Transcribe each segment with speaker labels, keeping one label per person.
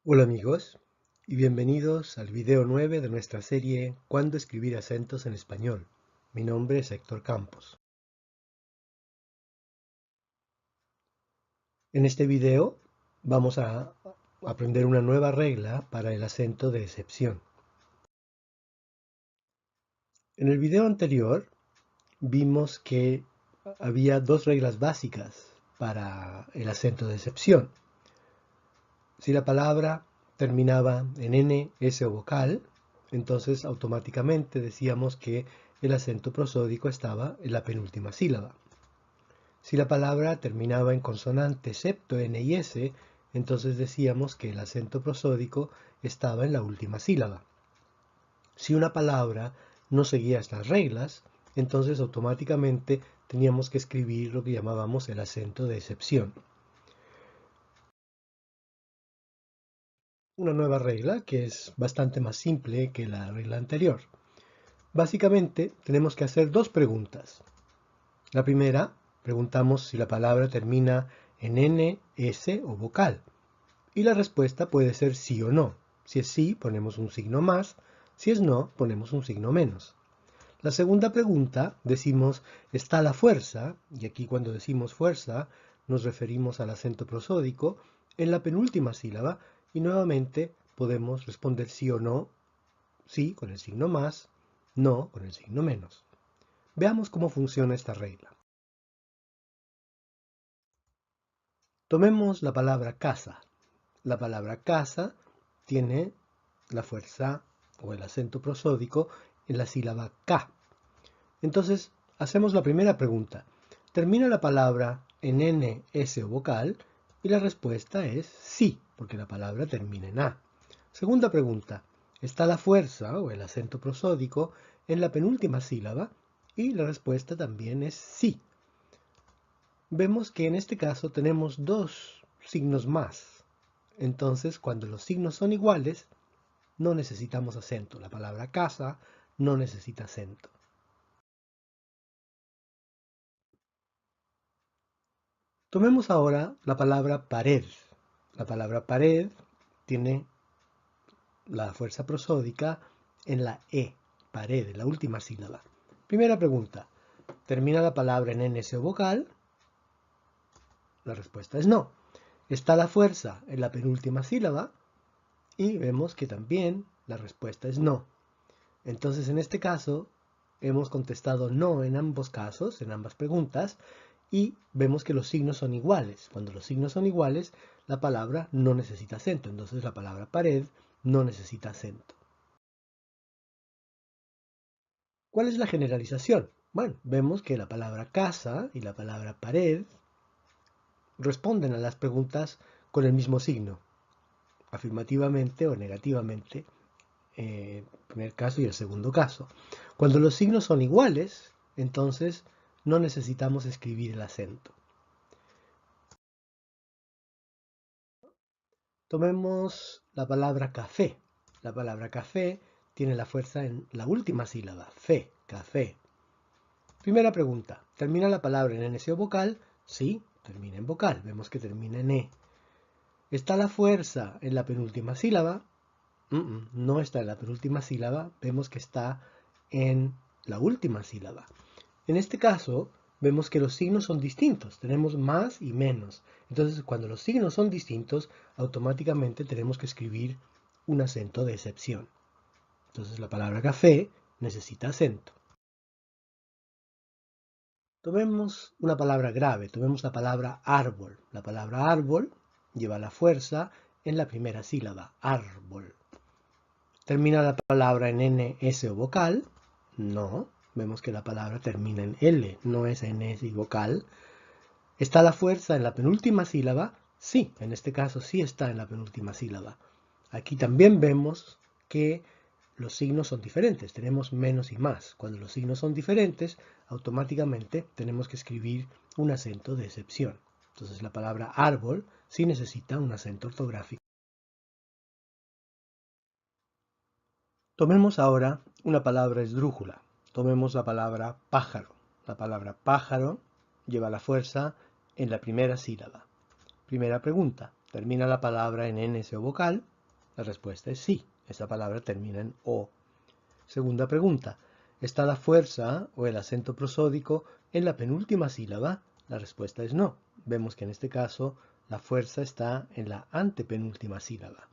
Speaker 1: Hola amigos y bienvenidos al video 9 de nuestra serie ¿Cuándo escribir acentos en español? Mi nombre es Héctor Campos. En este video vamos a aprender una nueva regla para el acento de excepción. En el video anterior vimos que había dos reglas básicas para el acento de excepción. Si la palabra terminaba en N, S o vocal, entonces automáticamente decíamos que el acento prosódico estaba en la penúltima sílaba. Si la palabra terminaba en consonante excepto N y S, entonces decíamos que el acento prosódico estaba en la última sílaba. Si una palabra no seguía estas reglas, entonces automáticamente teníamos que escribir lo que llamábamos el acento de excepción. Una nueva regla que es bastante más simple que la regla anterior. Básicamente tenemos que hacer dos preguntas. La primera, preguntamos si la palabra termina en N, S o vocal. Y la respuesta puede ser sí o no. Si es sí, ponemos un signo más. Si es no, ponemos un signo menos. La segunda pregunta, decimos, ¿está la fuerza? Y aquí cuando decimos fuerza, nos referimos al acento prosódico en la penúltima sílaba y nuevamente podemos responder sí o no, sí con el signo más, no con el signo menos. Veamos cómo funciona esta regla. Tomemos la palabra casa. La palabra casa tiene la fuerza o el acento prosódico en la sílaba K. Entonces, hacemos la primera pregunta. ¿Termina la palabra en N, S o vocal? Y la respuesta es sí, porque la palabra termina en A. Segunda pregunta. ¿Está la fuerza o el acento prosódico en la penúltima sílaba? Y la respuesta también es sí. Vemos que en este caso tenemos dos signos más. Entonces, cuando los signos son iguales, no necesitamos acento. La palabra casa no necesita acento. Tomemos ahora la palabra pared. La palabra pared tiene la fuerza prosódica en la E, pared, la última sílaba. Primera pregunta, ¿termina la palabra en NS o vocal? La respuesta es no. ¿Está la fuerza en la penúltima sílaba? Y vemos que también la respuesta es no. Entonces en este caso hemos contestado no en ambos casos, en ambas preguntas, y vemos que los signos son iguales. Cuando los signos son iguales, la palabra no necesita acento. Entonces la palabra pared no necesita acento. ¿Cuál es la generalización? Bueno, vemos que la palabra casa y la palabra pared responden a las preguntas con el mismo signo, afirmativamente o negativamente, el primer caso y el segundo caso. Cuando los signos son iguales, entonces no necesitamos escribir el acento. Tomemos la palabra café. La palabra café tiene la fuerza en la última sílaba, fe, café. Primera pregunta, ¿termina la palabra en NS o vocal? Sí, termina en vocal, vemos que termina en E. ¿Está la fuerza en la penúltima sílaba? No está en la penúltima sílaba, vemos que está en la última sílaba. En este caso, vemos que los signos son distintos, tenemos más y menos. Entonces, cuando los signos son distintos, automáticamente tenemos que escribir un acento de excepción. Entonces, la palabra café necesita acento. Tomemos una palabra grave, tomemos la palabra árbol. La palabra árbol lleva la fuerza en la primera sílaba, árbol. ¿Termina la palabra en N, S o vocal? No, vemos que la palabra termina en L, no es N, S y vocal. ¿Está la fuerza en la penúltima sílaba? Sí, en este caso sí está en la penúltima sílaba. Aquí también vemos que los signos son diferentes, tenemos menos y más. Cuando los signos son diferentes, automáticamente tenemos que escribir un acento de excepción. Entonces la palabra árbol sí necesita un acento ortográfico. Tomemos ahora una palabra esdrújula. Tomemos la palabra pájaro. La palabra pájaro lleva la fuerza en la primera sílaba. Primera pregunta, ¿termina la palabra en NS o vocal? La respuesta es sí. Esta palabra termina en O. Segunda pregunta. ¿Está la fuerza o el acento prosódico en la penúltima sílaba? La respuesta es no. Vemos que en este caso la fuerza está en la antepenúltima sílaba.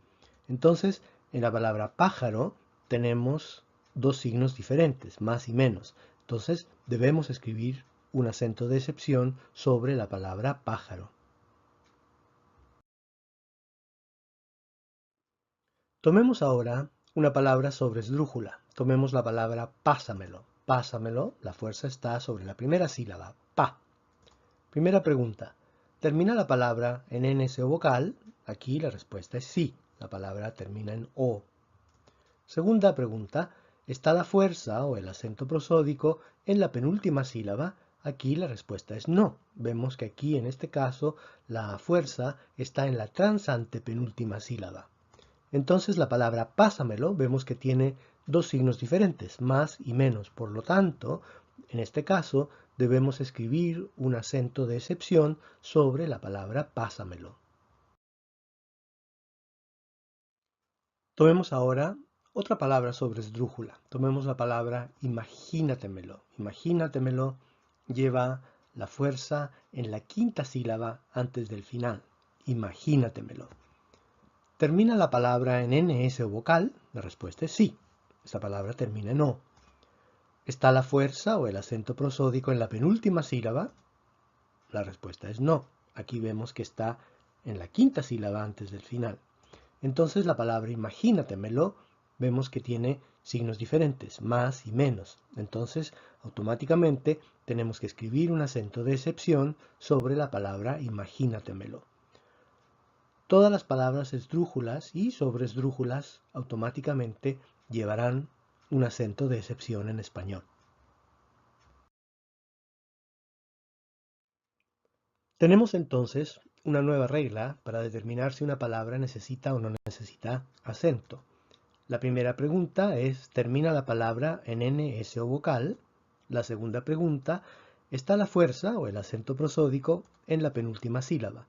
Speaker 1: Entonces, en la palabra pájaro tenemos dos signos diferentes, más y menos. Entonces, debemos escribir un acento de excepción sobre la palabra pájaro. Tomemos ahora una palabra sobre esdrújula. Tomemos la palabra pásamelo. Pásamelo, la fuerza está sobre la primera sílaba, pa. Primera pregunta. ¿Termina la palabra en NS o vocal? Aquí la respuesta es sí. La palabra termina en O. Segunda pregunta. ¿Está la fuerza o el acento prosódico en la penúltima sílaba? Aquí la respuesta es no. Vemos que aquí en este caso la fuerza está en la transantepenúltima sílaba. Entonces la palabra pásamelo vemos que tiene dos signos diferentes, más y menos. Por lo tanto, en este caso debemos escribir un acento de excepción sobre la palabra pásamelo. Tomemos ahora otra palabra sobre esdrújula. Tomemos la palabra imagínatemelo. Imagínatemelo lleva la fuerza en la quinta sílaba antes del final. Imagínatemelo. ¿Termina la palabra en NS o vocal? La respuesta es sí. Esta palabra termina en O. ¿Está la fuerza o el acento prosódico en la penúltima sílaba? La respuesta es no. Aquí vemos que está en la quinta sílaba antes del final. Entonces la palabra imagínatemelo vemos que tiene signos diferentes, más y menos. Entonces automáticamente tenemos que escribir un acento de excepción sobre la palabra imagínatemelo. Todas las palabras esdrújulas y sobresdrújulas automáticamente llevarán un acento de excepción en español. Tenemos entonces una nueva regla para determinar si una palabra necesita o no necesita acento. La primera pregunta es, ¿termina la palabra en NS o vocal? La segunda pregunta, ¿está la fuerza o el acento prosódico en la penúltima sílaba?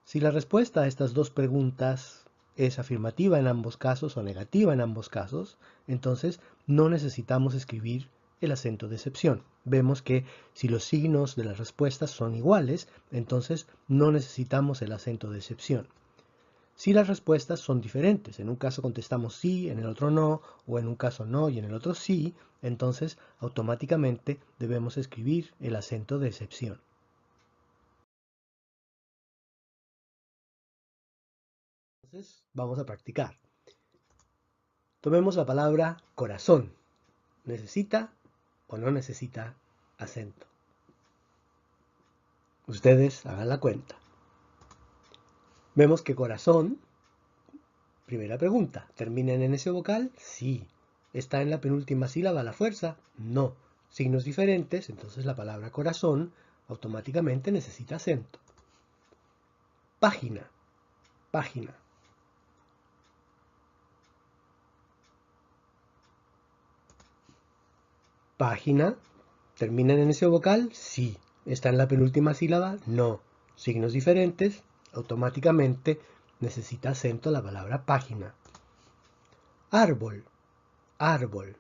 Speaker 1: Si la respuesta a estas dos preguntas es afirmativa en ambos casos o negativa en ambos casos, entonces no necesitamos escribir el acento de excepción. Vemos que si los signos de las respuestas son iguales, entonces no necesitamos el acento de excepción. Si las respuestas son diferentes, en un caso contestamos sí, en el otro no, o en un caso no y en el otro sí, entonces automáticamente debemos escribir el acento de excepción. Entonces vamos a practicar. Tomemos la palabra corazón. ¿Necesita o no necesita acento? Ustedes hagan la cuenta. Vemos que corazón, primera pregunta, ¿termina en ese vocal? Sí. ¿Está en la penúltima sílaba la fuerza? No. Signos diferentes, entonces la palabra corazón automáticamente necesita acento. Página, página. Página, ¿termina en ese vocal? Sí. ¿Está en la penúltima sílaba? No. Signos diferentes, automáticamente necesita acento la palabra página. Árbol, árbol.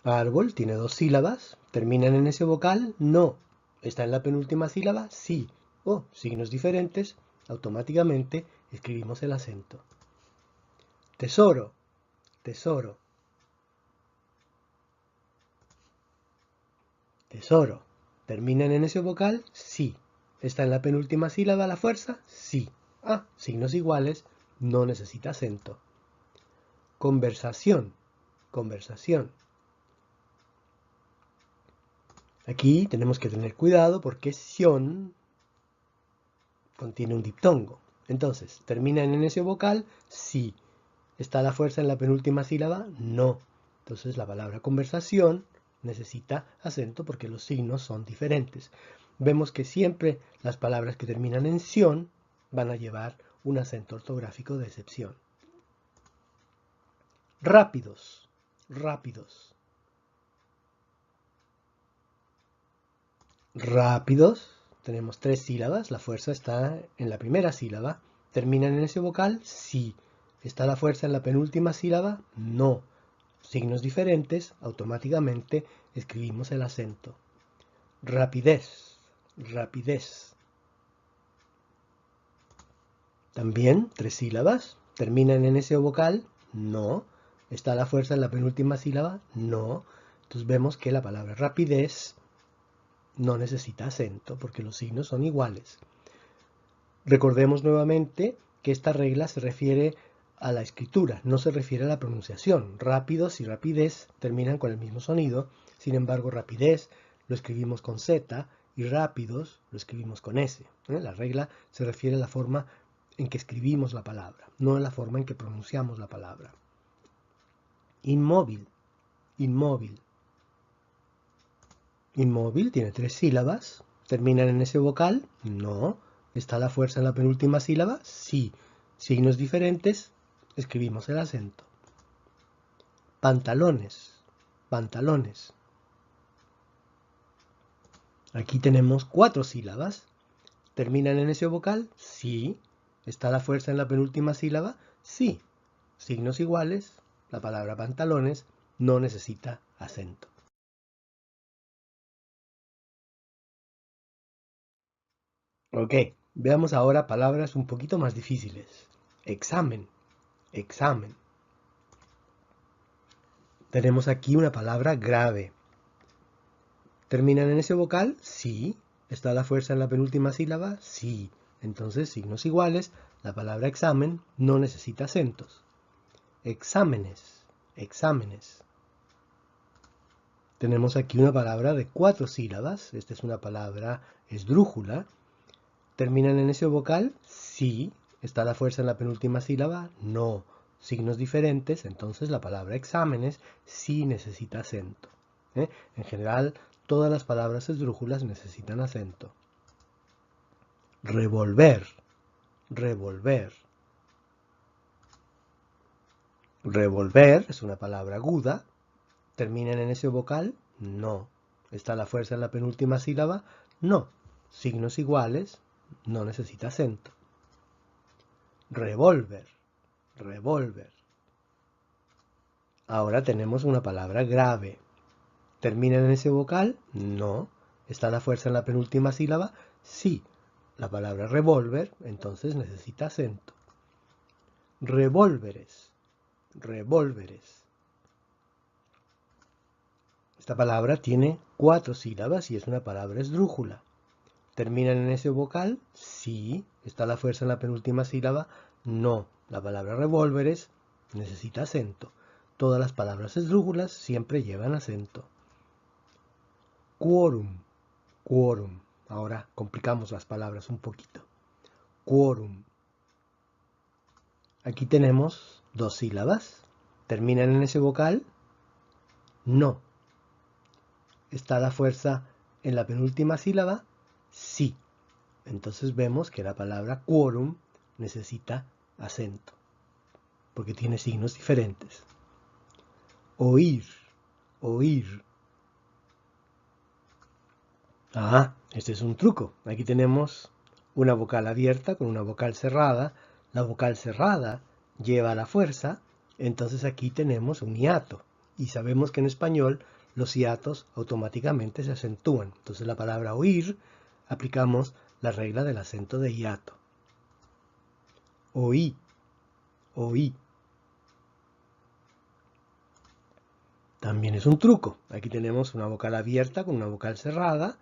Speaker 1: Árbol tiene dos sílabas. ¿Terminan en ese vocal? No. ¿Está en la penúltima sílaba? Sí. O signos diferentes, automáticamente escribimos el acento. Tesoro, tesoro. Tesoro. ¿Terminan en ese vocal? Sí. ¿Está en la penúltima sílaba la fuerza? Sí. Ah, signos iguales, no necesita acento. Conversación, conversación. Aquí tenemos que tener cuidado porque sion contiene un diptongo. Entonces, ¿termina en ese vocal? Sí. ¿Está la fuerza en la penúltima sílaba? No. Entonces la palabra conversación necesita acento porque los signos son diferentes. Vemos que siempre las palabras que terminan en sion van a llevar un acento ortográfico de excepción. Rápidos, rápidos. Rápidos Tenemos 3 sílabas, la fuerza está en la primera sílaba. ¿Terminan en ese vocal? Sí. ¿Está la fuerza en la penúltima sílaba? No. Signos diferentes, automáticamente escribimos el acento. Rapidez, rapidez. También 3 sílabas. ¿Terminan en ese vocal? No. ¿Está la fuerza en la penúltima sílaba? No. Entonces vemos que la palabra rapidez no necesita acento porque los signos son iguales. Recordemos nuevamente que esta regla se refiere a la escritura, no se refiere a la pronunciación. Rápidos y rapidez terminan con el mismo sonido, sin embargo rapidez lo escribimos con Z y rápidos lo escribimos con S. La regla se refiere a la forma en que escribimos la palabra, no a la forma en que pronunciamos la palabra. Inmóvil, inmóvil. Inmóvil tiene 3 sílabas. ¿Terminan en ese vocal? No. ¿Está la fuerza en la penúltima sílaba? Sí. Signos diferentes, escribimos el acento. Pantalones, pantalones. Aquí tenemos 4 sílabas. ¿Terminan en ese vocal? Sí. ¿Está la fuerza en la penúltima sílaba? Sí. Signos iguales, la palabra pantalones no necesita acento. Ok, veamos ahora palabras un poquito más difíciles. Examen, examen. Tenemos aquí una palabra grave. ¿Terminan en ese vocal? Sí. ¿Está la fuerza en la penúltima sílaba? Sí. Entonces, signos iguales, la palabra examen no necesita acentos. Exámenes, exámenes. Tenemos aquí una palabra de 4 sílabas. Esta es una palabra esdrújula. ¿Terminan en ese vocal? Sí. ¿Está la fuerza en la penúltima sílaba? No. Signos diferentes, entonces la palabra exámenes sí necesita acento. En general, todas las palabras esdrújulas necesitan acento. Revolver, revolver. Revolver es una palabra aguda. ¿Terminan en ese vocal? No. ¿Está la fuerza en la penúltima sílaba? No. Signos iguales, no necesita acento. Revólver, revólver. Ahora tenemos una palabra grave. ¿Terminan en ese vocal? No. ¿Está la fuerza en la penúltima sílaba? Sí. La palabra revólver entonces necesita acento. Revólveres, revólveres. Esta palabra tiene 4 sílabas y es una palabra esdrújula. ¿Terminan en ese vocal? Sí. ¿Está la fuerza en la penúltima sílaba? No. La palabra revólveres necesita acento. Todas las palabras esdrújulas siempre llevan acento. Quórum, quórum. Ahora complicamos las palabras un poquito. Quórum. Aquí tenemos 2 sílabas. ¿Terminan en ese vocal? No. ¿Está la fuerza en la penúltima sílaba? Sí. Entonces vemos que la palabra quórum necesita acento, porque tiene signos diferentes. Oír, oír. Este es un truco. Aquí tenemos una vocal abierta con una vocal cerrada. La vocal cerrada lleva la fuerza, entonces aquí tenemos un hiato. Y sabemos que en español los hiatos automáticamente se acentúan. Entonces la palabra oír aplicamos la regla del acento de hiato. Oí, oí. También es un truco. Aquí tenemos una vocal abierta con una vocal cerrada.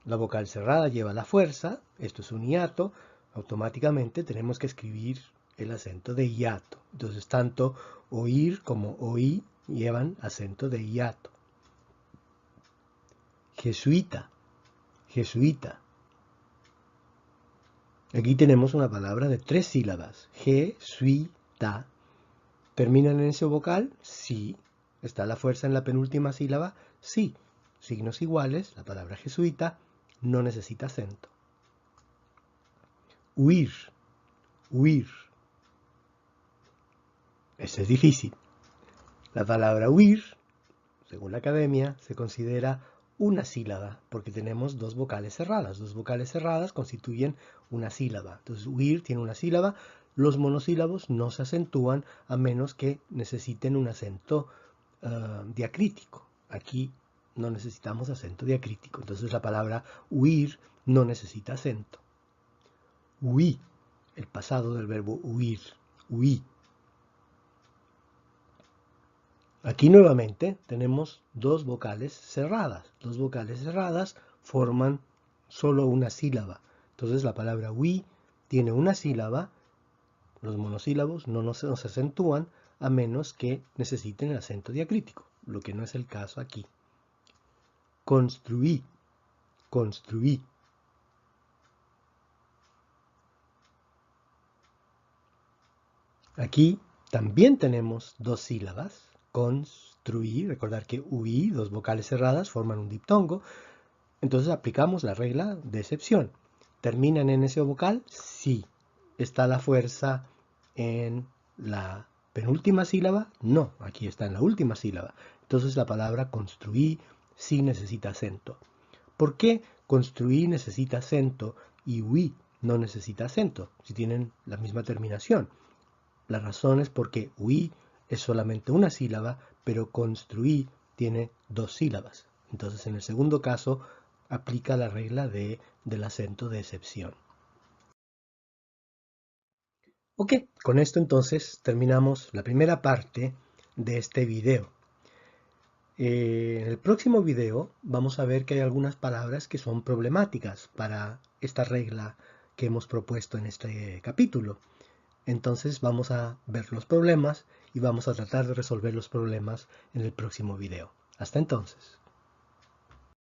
Speaker 1: La vocal cerrada lleva la fuerza, esto es un hiato, automáticamente tenemos que escribir el acento de hiato. Entonces tanto oír como oí llevan acento de hiato. Jesuita, jesuita. Aquí tenemos una palabra de 3 sílabas. Jesuita. ¿Terminan en ese vocal? Sí. ¿Está la fuerza en la penúltima sílaba? Sí. Signos iguales, la palabra jesuita no necesita acento. Huir, huir. Este es difícil. La palabra huir, según la academia, se considera una sílaba, porque tenemos dos vocales cerradas. Dos vocales cerradas constituyen una sílaba. Entonces, huir tiene una sílaba. Los monosílabos no se acentúan a menos que necesiten un acento diacrítico. Aquí no necesitamos acento diacrítico. Entonces, la palabra huir no necesita acento. Huí, el pasado del verbo huir. Huí. Aquí nuevamente tenemos dos vocales cerradas. Dos vocales cerradas forman solo una sílaba. Entonces la palabra we tiene una sílaba. Los monosílabos no se acentúan a menos que necesiten el acento diacrítico, lo que no es el caso aquí. Construí, construí. Aquí también tenemos dos sílabas. Construí, recordar que UI, dos vocales cerradas, forman un diptongo. Entonces aplicamos la regla de excepción. ¿Terminan en ese vocal? Sí. ¿Está la fuerza en la penúltima sílaba? No, aquí está en la última sílaba. Entonces la palabra construí sí necesita acento. ¿Por qué construí necesita acento y huí no necesita acento si tienen la misma terminación? La razón es porque huí es solamente una sílaba, pero construí tiene dos sílabas. Entonces, en el segundo caso, aplica la regla del acento de excepción. Ok, con esto entonces terminamos la primera parte de este video. En el próximo video vamos a ver que hay algunas palabras que son problemáticas para esta regla que hemos propuesto en este capítulo. Entonces vamos a ver los problemas y vamos a tratar de resolver los problemas en el próximo video. Hasta entonces.